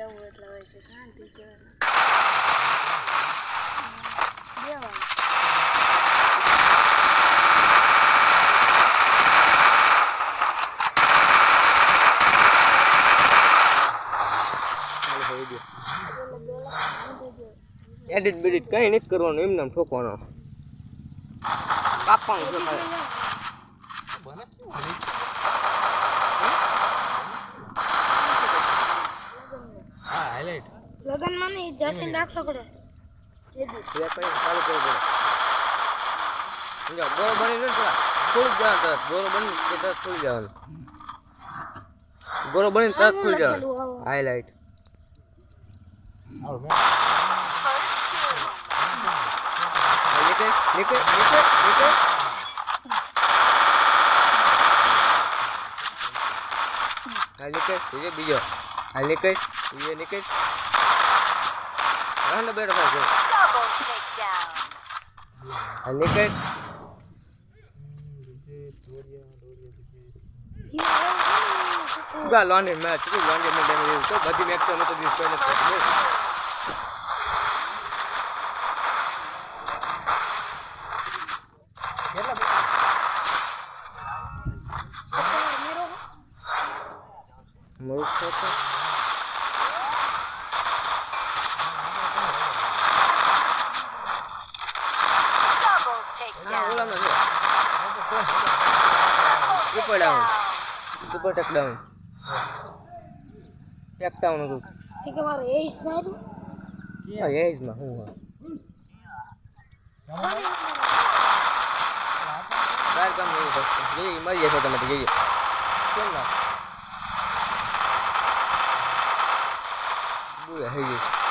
જવું એટલે હોય કે શાંતિ કહેવાય દેવાનું એડિટ બેડિટ કઈ નથી કરવાનું એમ નામ ઠોકવાનો કાપવાનું છે ભાઈ હા હાઇલાઇટ લગનમાં નહીં જાતે રાખવો પડે ચાલુ કરવું પડે સમજો બોરો બની ને થોડુંક જવાનું તરત બોરો બની કે તરત ખુલી જવાનું બોરો બની તરત ખુલી જવાનું હાઇલાઇટ નીકળ હાલ નીકળ બીજો હાલ નીકળ રાંડ બેઠો થાય હાલ નીકળ લોન્ડ્રી મેચ લોન્ડ્રી મેચ તો બધી મેચ તો નથી Super takedown. Takedown itu. Ini kemarin Ace baru. Iya, Ace mah. Baik kamu itu. Jadi mari ya sama dia. Kenapa? Bu ya, hei.